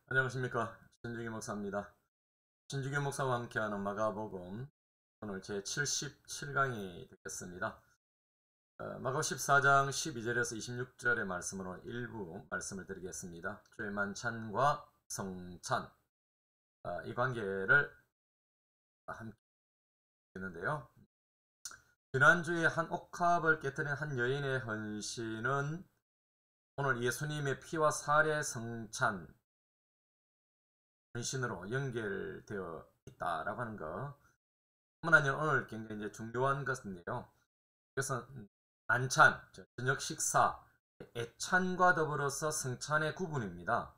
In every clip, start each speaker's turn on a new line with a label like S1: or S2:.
S1: 안녕하십니까, 신중기 목사입니다. 신중기 목사와 함께하는 마가복음, 오늘 제 77강이 되겠습니다. 마가복음 14장 12절에서 26절의 말씀으로 일부 말씀을 드리겠습니다. 주의 만찬과 성찬, 이 관계를 함께 했는데요. 지난주에 한 옥합을 깨뜨린 한 여인의 헌신은 오늘 예수님의 피와 살의 성찬 헌신으로 연결되어 있다라고 하는 것. 뿐만 아니라 오늘 굉장히 이제 중요한 것인데요. 그래서 만찬, 저녁 식사, 애찬과 더불어서 성찬의 구분입니다.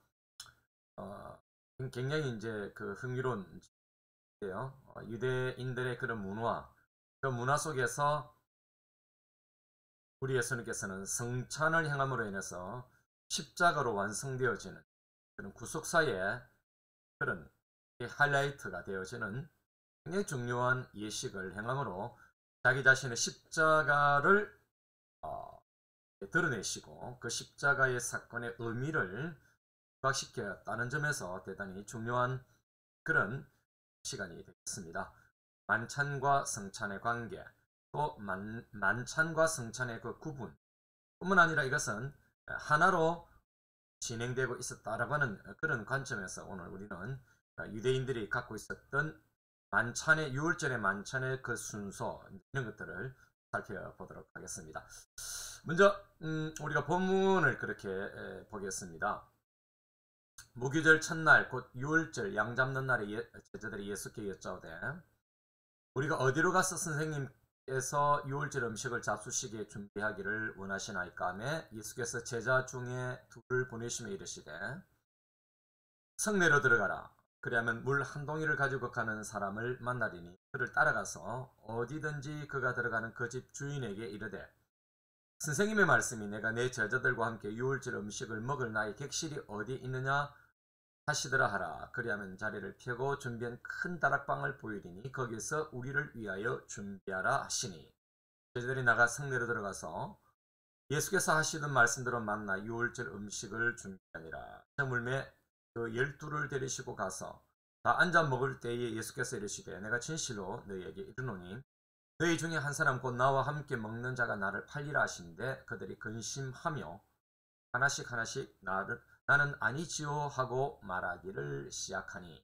S1: 굉장히 이제 그 흥미로운데요. 유대인들의 그런 문화, 그 문화 속에서 우리 예수님께서는 성찬을 행함으로 인해서 십자가로 완성되어지는 그런 구속사의 그런 하이라이트가 되어지는 굉장히 중요한 예식을 행함으로 자기 자신의 십자가를 드러내시고 그 십자가의 사건의 의미를 부각시켰다는 점에서 대단히 중요한 그런 시간이 되겠습니다. 만찬과 성찬의 관계, 또 만찬과 성찬의 그 구분 뿐만 아니라 이것은 하나로 진행되고 있었다라고 하는 그런 관점에서 오늘 우리는 유대인들이 갖고 있었던 만찬의, 유월절의 만찬의 그 순서, 이런 것들을 살펴보도록 하겠습니다. 먼저 우리가 본문을 그렇게 보겠습니다. 무교절 첫날 곧 유월절 양 잡는 날에 제자들이 예수께 여짜오되 우리가 어디로 가서 선생님께서 유월절 음식을 잡수시기에 준비하기를 원하시나이까 하며 예수께서 제자 중에 둘을 보내시며 이르시되 성내로 들어가라. 그리하면 물 한 동이를 가지고 가는 사람을 만나리니 그를 따라가서 어디든지 그가 들어가는 그 집 주인에게 이르되 선생님의 말씀이 내가 내 제자들과 함께 유월절 음식을 먹을 나의 객실이 어디 있느냐 하시더라 하라. 그리하면 자리를 펴고 준비한 큰 다락방을 보이리니 거기서 우리를 위하여 준비하라 하시니 제자들이 나가 성내로 들어가서 예수께서 하시던 말씀대로 만나 유월절 음식을 준비하니라. 저물매 그 12를 데리시고 가서 다 앉아 먹을 때에 예수께서 이르시되 내가 진실로 너희에게 이르노니 너희 중에 한 사람 곧 나와 함께 먹는 자가 나를 팔리라 하시는데 그들이 근심하며 하나씩 나는 아니지요 하고 말하기를 시작하니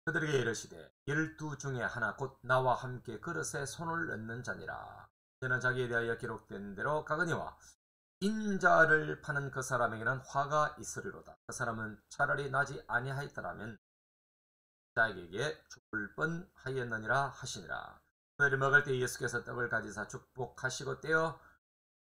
S1: 그들에게 이르시되 12 중에 하나 곧 나와 함께 그릇에 손을 넣는 자니라. 이는 자기에 대하여 기록된 대로 가거니와 인자를 파는 그 사람에게는 화가 있으리로다. 그 사람은 차라리 나지 아니하였더라면 자에게 죽을 뻔하였느니라 하시니라. 그들이 먹을 때 예수께서 떡을 가지사 축복하시고 떼어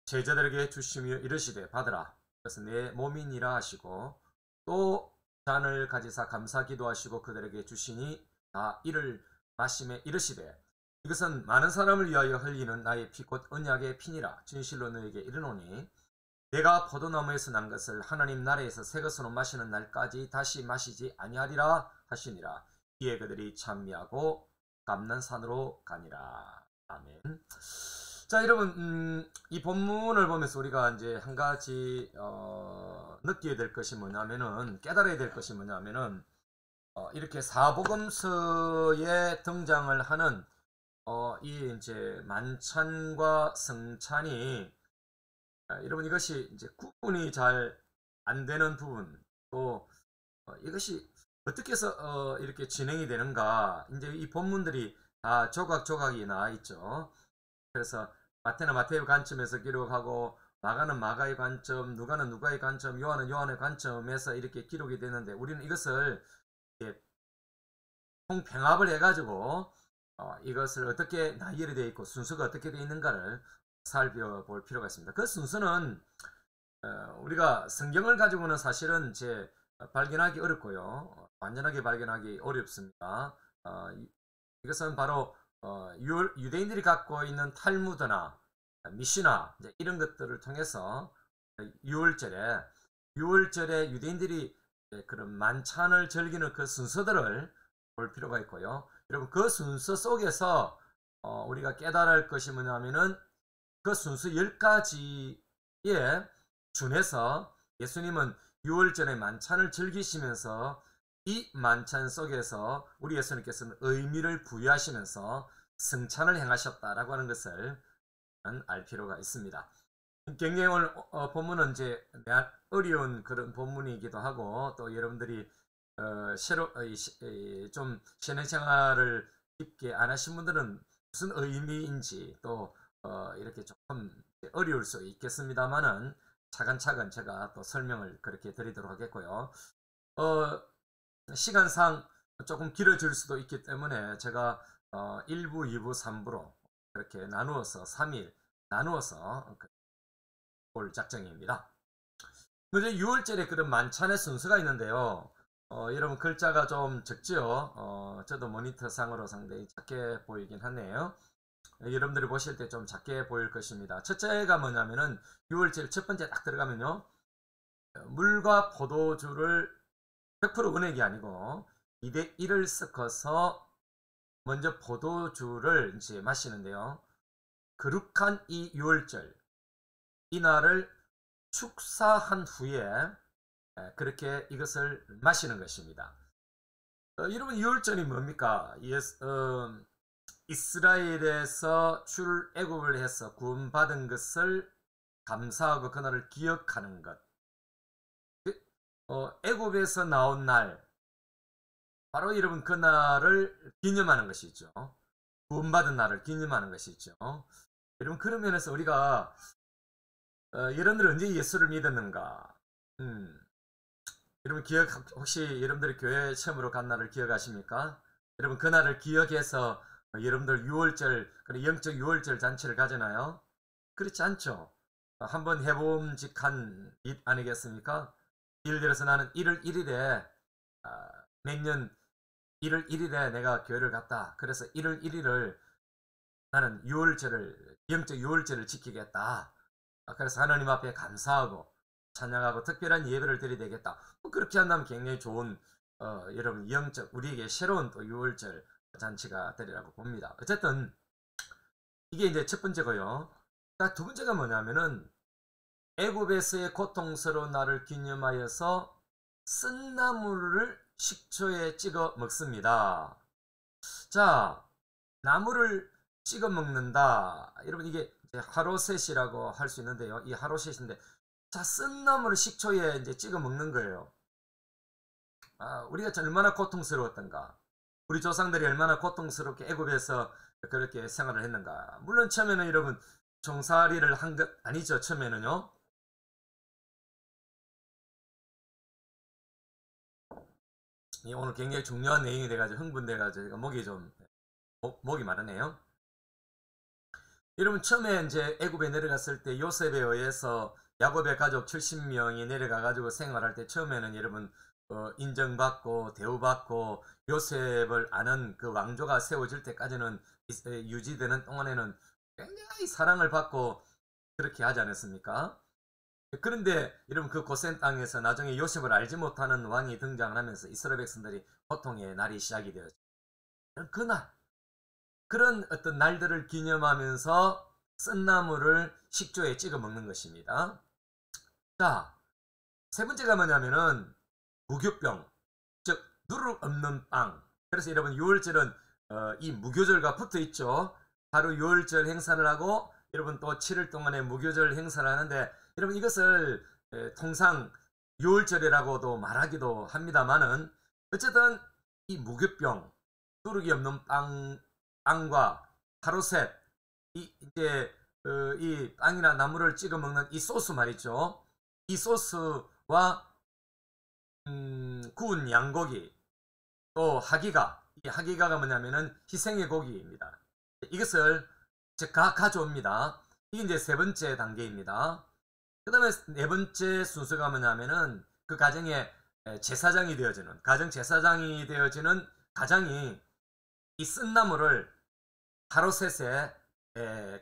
S1: 제자들에게 주시며 이르시되 받으라. 그것은 내 몸이니라 하시고 또 잔을 가지사 감사 기도하시고 그들에게 주시니 다 이를 마시며 이르시되 이것은 많은 사람을 위하여 흘리는 나의 피 곧 언약의 피니라. 진실로 너에게 이르노니 내가 포도나무에서 난 것을 하나님 나라에서 새 것으로 마시는 날까지 다시 마시지 아니하리라 하시니라. 이에 그들이 찬미하고 감난산으로 가니라. 아멘. 자, 여러분, 이 본문을 보면서 우리가 이제 한 가지 느끼게 될 것이 뭐냐면은, 깨달아야 될 것이 뭐냐면은, 이렇게 사복음서에 등장을 하는 이 이제 만찬과 성찬이 여러분 이것이 이제 구분이 잘 안 되는 부분, 또 이것이 어떻게 해서 이렇게 진행이 되는가, 이제 이 본문들이 다 조각조각이 나와 있죠. 그래서 마태는 마태의 관점에서 기록하고 마가는 마가의 관점, 누가는 누가의 관점, 요한은 요한의 관점에서 이렇게 기록이 되는데 우리는 이것을 통병합을 해가지고 이것을 어떻게 나열이 되어 있고 순서가 어떻게 되어 있는가를 살펴볼 필요가 있습니다. 그 순서는 우리가 성경을 가지고는 사실은 발견하기 어렵고요. 완전하게 발견하기 어렵습니다. 이것은 바로 유대인들이 갖고 있는 탈무드나 미시나 이런 것들을 통해서 유월절에 유대인들이 그런 만찬을 즐기는 그 순서들을 볼 필요가 있고요. 여러분 그 순서 속에서 우리가 깨달을 할 것이 뭐냐면은 그 순서 10가지에 준해서 예수님은 유월절의 만찬을 즐기시면서 이 만찬 속에서 우리 예수님께서는 의미를 부여하시면서 승찬을 행하셨다라고 하는 것을 알 필요가 있습니다. 굉장히 오늘 본문은 이제 어려운 그런 본문이기도 하고, 또 여러분들이 좀 신앙생활을 깊게 안 하신 분들은 무슨 의미인지 또 이렇게 조금 어려울 수 있겠습니다만은 차근차근 제가 또 설명을 그렇게 드리도록 하겠고요. 시간상 조금 길어질 수도 있기 때문에 제가 1부, 2부, 3부로 그렇게 나누어서 3일 나누어서 볼 작정입니다. 근데 6월절에 그런 만찬의 순서가 있는데요. 여러분 글자가 좀 적죠? 저도 모니터상으로 상당히 작게 보이긴 하네요. 여러분들이 보실 때 좀 작게 보일 것입니다. 첫째가 뭐냐면은 6월절 첫 번째 딱 들어가면요. 물과 포도주를 100% 은행이 아니고 2대1을 섞어서 먼저 포도주를 이제 마시는데요. 거룩한 이 6월절 이날을 축사한 후에 그렇게 이것을 마시는 것입니다. 여러분 6월절이 뭡니까? 이스라엘에서 출애굽을 해서 구원받은 것을 감사하고 그날을 기억하는 것. 애굽에서 나온 날, 바로 여러분 그날을 기념하는 것이죠. 구원받은 날을 기념하는 것이죠. 여러분 그런 면에서 우리가 여러분들 언제 예수를 믿었는가? 여러분 혹시 여러분들이 교회 처음으로 간 날을 기억하십니까? 여러분 그날을 기억해서 여러분들 6월절, 그런 영적 6월절 잔치를 가잖아요. 그렇지 않죠. 한번 해봄직한 일 아니겠습니까? 예를 들어서 나는 1월 1일에 매년 1월 1일에 내가 교회를 갔다. 그래서 1월 1일을 나는 6월절을 영적 6월절을 지키겠다. 그래서 하나님 앞에 감사하고 찬양하고 특별한 예배를 드려야 되겠다. 그렇게 한다면 굉장히 좋은 여러분 영적 우리에게 새로운 또 6월절 잔치가 되리라고 봅니다. 어쨌든 이게 이제 첫 번째고요. 두 번째가 뭐냐면은 애굽에서의 고통스러운 날을 기념하여서 쓴나물을 식초에 찍어 먹습니다. 자, 나물을 찍어 먹는다. 여러분 이게 이제 하로셋이라고 할 수 있는데요. 이 하로셋인데, 자, 쓴나물을 식초에 이제 찍어 먹는 거예요. 우리가 얼마나 고통스러웠던가. 우리 조상들이 얼마나 고통스럽게 애굽에서 그렇게 생활을 했는가. 물론 처음에는 여러분 종살이를 한 것 아니죠. 처음에는요. 오늘 굉장히 중요한 내용이 돼가지고 흥분돼가지고 목이 마르네요. 여러분 처음에 이제 애굽에 내려갔을 때 요셉에 의해서 야곱의 가족 70명이 내려가가지고 생활할 때 처음에는 여러분 인정받고 대우받고 요셉을 아는 그 왕조가 세워질 때까지는 유지되는 동안에는 굉장히 사랑을 받고 그렇게 하지 않았습니까? 그런데 여러분 그 고센 땅에서 나중에 요셉을 알지 못하는 왕이 등장을 하면서 이스라엘 백성들이 고통의 날이 시작이 되었죠. 그날 그런 어떤 날들을 기념하면서 쓴나물을 식초에 찍어 먹는 것입니다. 자, 세 번째가 뭐냐면은 무교병, 즉 누룩 없는 빵. 그래서 여러분 6월절은 이 무교절과 붙어 있죠. 하루 6월절 행사를 하고 여러분 또 7일 동안의 무교절 행사를 하는데, 여러분 이것을 통상 6월절이라고도 말하기도 합니다만은 어쨌든 이 무교병, 누룩이 없는 빵과 하루셋, 이제 이 빵이나 나물을 찍어 먹는 이 소스 말이죠. 이 소스와 구운 양고기, 또 하기가, 이 하기가가 뭐냐면은 희생의 고기입니다. 이것을 가져옵니다. 이게 이제 세 번째 단계입니다. 그 다음에 네 번째 순서가 뭐냐면은 그 가정의 제사장이 되어지는, 가정 제사장이 되어지는 가장이 이 쓴나물을 하루셋에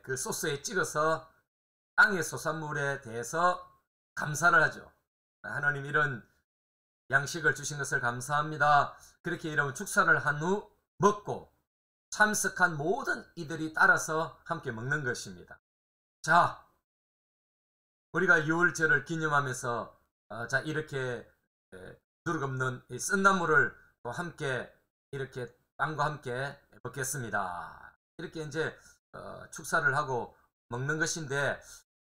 S1: 그 소스에 찍어서 땅의 소산물에 대해서 감사를 하죠. 하나님 이런 양식을 주신 것을 감사합니다. 그렇게 이러면 축사를 한 후 먹고 참석한 모든 이들이 따라서 함께 먹는 것입니다. 자, 우리가 6월절을 기념하면서 자, 이렇게 누룩 없는 이 쓴나물을 또 함께 이렇게 빵과 함께 먹겠습니다. 이렇게 이제 축사를 하고 먹는 것인데,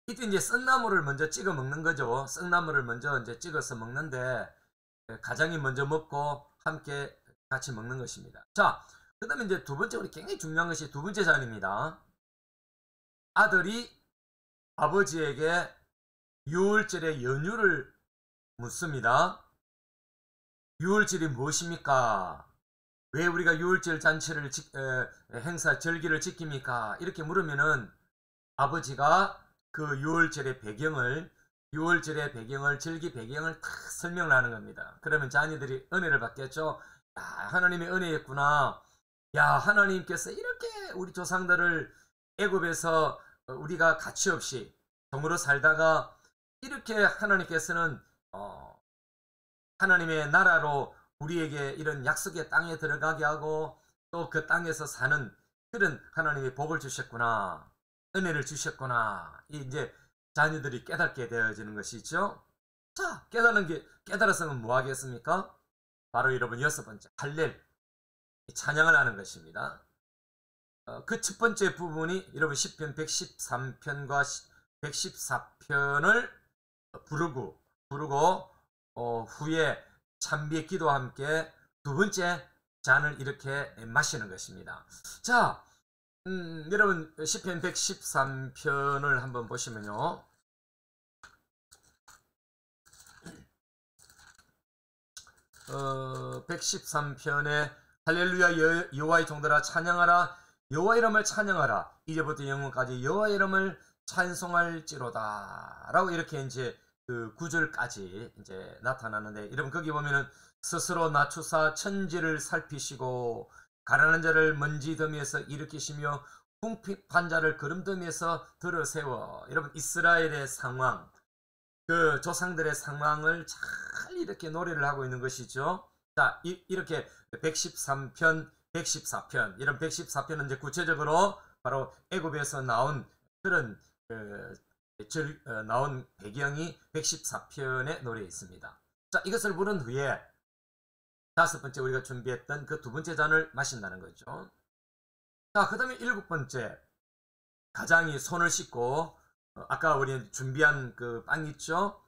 S1: 이때 이제 쓴나물을 먼저 찍어 먹는 거죠. 쓴나물을 먼저 이제 찍어서 먹는데, 가장이 먼저 먹고 함께 같이 먹는 것입니다. 자, 그 다음에 이제 두 번째, 우리 굉장히 중요한 것이 두 번째 잔입니다. 아들이 아버지에게 유월절의 연유를 묻습니다. 유월절이 무엇입니까? 왜 우리가 유월절 잔치를 행사 절기를 지킵니까? 이렇게 물으면은 아버지가 그 유월절의 배경을 절기 배경을 다 설명을 하는 겁니다. 그러면 자녀들이 은혜를 받겠죠. 야, 하나님의 은혜였구나. 야, 하나님께서 이렇게 우리 조상들을 애굽에서 우리가 가치 없이 종으로 살다가 이렇게 하나님께서는 하나님의 나라로 우리에게 이런 약속의 땅에 들어가게 하고 또 그 땅에서 사는 그런 하나님의 복을 주셨구나. 은혜를 주셨구나. 이제 자녀들이 깨닫게 되어지는 것이죠. 자, 깨달아서는 뭐 하겠습니까? 바로 여러분 여섯 번째, 할렐, 찬양을 하는 것입니다. 그 첫 번째 부분이 여러분 시편 113편과 114편을 부르고 후에 찬미의 기도와 함께 두 번째 잔을 이렇게 마시는 것입니다. 자, 여러분 시편 113편을 한번 보시면요. 113편에 할렐루야 여호와의 종들아 찬양하라, 여호와 이름을 찬양하라, 이제부터 영원까지 여호와 이름을 찬송할지로다 라고 이렇게 이제 그 9절까지 이제 나타나는데, 여러분 거기 보면은 스스로 낮추사 천지를 살피시고 가난한 자를 먼지 더미에서 일으키시며 궁핍한 자를 구름 더미에서 들어세워. 여러분 이스라엘의 상황, 그 조상들의 상황을 잘 이렇게 노래를 하고 있는 것이죠. 자, 이렇게 113편, 114편, 이런 114편은 이제 구체적으로 바로 애굽에서 나온 그런 나온 배경이 114편의 노래에 있습니다. 자, 이것을 부른 후에 다섯 번째 우리가 준비했던 그 두 번째 잔을 마신다는 거죠. 자, 그 다음에 일곱 번째, 가장이 손을 씻고 아까 우리 준비한 그 빵 있죠?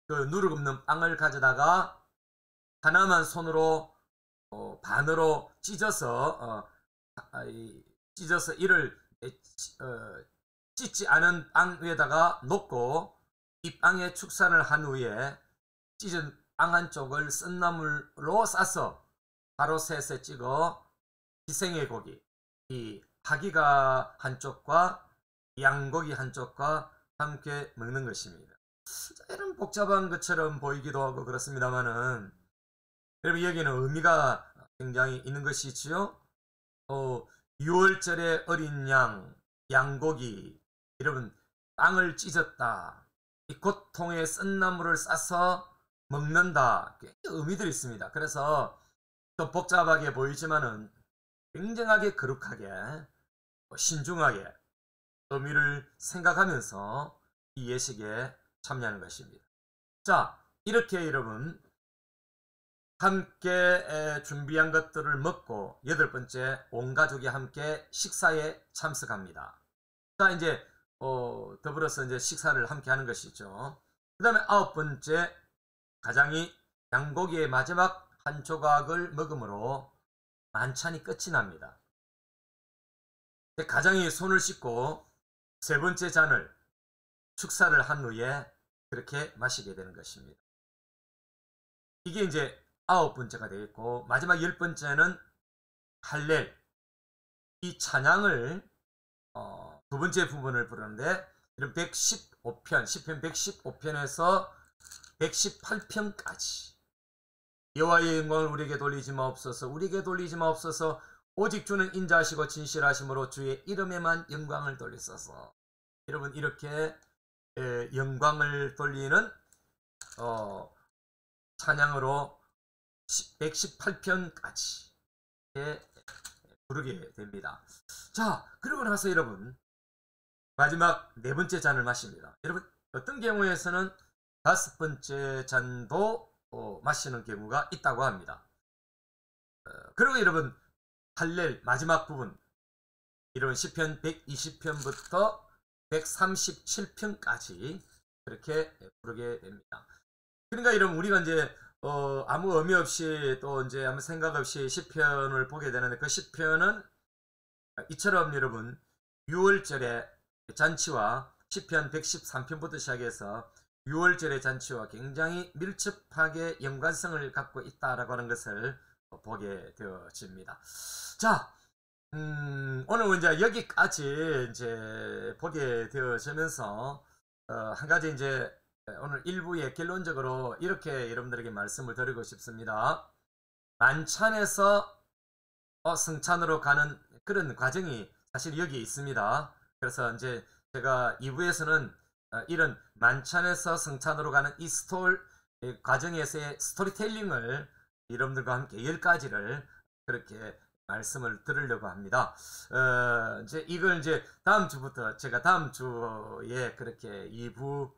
S1: 그 누룩 없는 빵을 가져다가 하나만 손으로 반으로 찢어서 이를 찢지 않은 빵 위에다가 놓고 이 빵에 축사를 한 후에 찢은 빵 한쪽을 쓴나물로 싸서 가로셋에 찍어 기생의 고기, 이 하기가 한쪽과 양고기 한쪽과 함께 먹는 것입니다. 이런 복잡한 것처럼 보이기도 하고 그렇습니다만은, 여러분 여기는 의미가 굉장히 있는 것이지요. 6월절의 어린 양, 양고기, 여러분 빵을 찢었다, 이 고통의 쓴나물을 싸서 먹는다, 의미들이 있습니다. 그래서 좀 복잡하게 보이지만은 굉장하게 거룩하게 신중하게 의미를 생각하면서 이 예식에 참여하는 것입니다. 자, 이렇게 여러분 함께 준비한 것들을 먹고 여덟 번째 온 가족이 함께 식사에 참석합니다. 자, 이제 더불어서 이제 식사를 함께 하는 것이죠. 그 다음에 아홉 번째, 가장이 양고기의 마지막 한 조각을 먹음으로 만찬이 끝이 납니다. 가장이 손을 씻고 세 번째 잔을 축사를 한 후에 그렇게 마시게 되는 것입니다. 이게 이제 아홉 번째가 되겠고, 마지막 열 번째는 할렐, 이 찬양을 두 번째 부분을 부르는데, 이런 115편, 시편 115편에서 118편까지 여호와의 영광을 우리에게 돌리지 마옵소서, 우리에게 돌리지 마옵소서, 오직 주는 인자하시고 진실하심으로 주의 이름에만 영광을 돌리소서. 여러분 이렇게 영광을 돌리는 찬양으로 118편까지 부르게 됩니다. 자, 그러고 나서 여러분 마지막 네 번째 잔을 마십니다. 여러분 어떤 경우에서는 5번째 잔도 마시는 경우가 있다고 합니다. 그리고 여러분 할렐 마지막 부분 이런 시편 120편부터 137편까지 그렇게 부르게 됩니다. 그러니까 여러분 우리가 이제 아무 의미 없이 또 이제 아무 생각 없이 시편을 보게 되는데 그 시편은 이처럼 여러분 6월절의 잔치와 시편 113편부터 시작해서 6월절의 잔치와 굉장히 밀접하게 연관성을 갖고 있다라고 하는 것을 보게 되어집니다. 자, 오늘 이제 여기까지 이제 보게 되어지면서 한 가지 이제 오늘 1부의 결론적으로 이렇게 여러분들에게 말씀을 드리고 싶습니다. 만찬에서 성찬으로 가는 그런 과정이 사실 여기 있습니다. 그래서 이제 제가 2부에서는 이런 만찬에서 성찬으로 가는 이 과정에서의 스토리텔링을 여러분들과 함께 10가지를 그렇게 말씀을 드리려고 합니다. 이제 이걸 이제 다음 주부터 제가 다음 주에 그렇게 2부,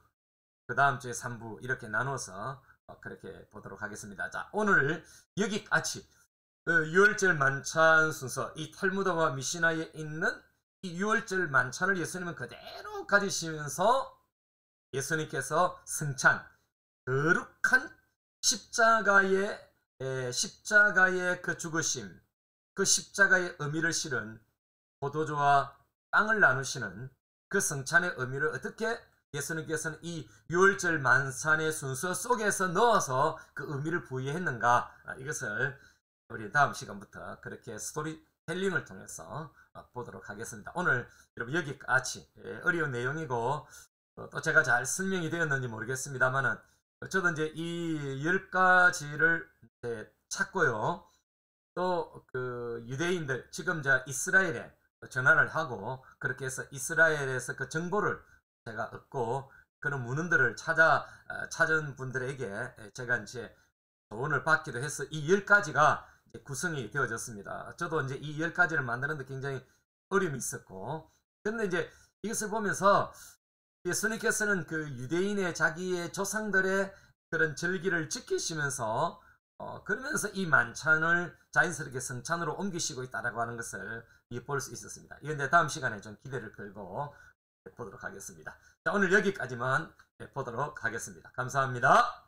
S1: 그 다음 주에 3부 이렇게 나눠서 그렇게 보도록 하겠습니다. 자, 오늘 여기까지 6월절 만찬 순서, 이 탈무드와 미시나에 있는 이 6월절 만찬을 예수님은 그대로 가지시면서 예수님께서 승찬, 거룩한 십자가의 그 죽으심, 그 십자가의 의미를 실은 포도주와 빵을 나누시는 그 성찬의 의미를 어떻게 예수님께서는 이 6월절 만찬의 순서 속에서 넣어서 그 의미를 부여했는가, 이것을 우리 다음 시간부터 그렇게 스토리텔링을 통해서 보도록 하겠습니다. 오늘 여러분 여기까지 어려운 내용이고 또 제가 잘 설명이 되었는지 모르겠습니다만은 저도 이제 이 10가지를 찾고요. 또 그 유대인들 지금 저 이스라엘에 전화를 하고 그렇게 해서 이스라엘에서 그 정보를 제가 얻고 그런 문헌들을 찾은 분들에게 제가 이제 조언을 받기도 해서 이 10가지가 이제 구성이 되어졌습니다. 저도 이제 이 10가지를 만드는데 굉장히 어려움이 있었고, 그런데 이제 이것을 보면서 예수님께서는 그 유대인의 자기의 조상들의 그런 절기를 지키시면서 그러면서 이 만찬을 자연스럽게 성찬으로 옮기시고 있다라고 하는 것을 볼 수 있었습니다. 이건데 다음 시간에 좀 기대를 걸고 보도록 하겠습니다. 자, 오늘 여기까지만 보도록 하겠습니다. 감사합니다.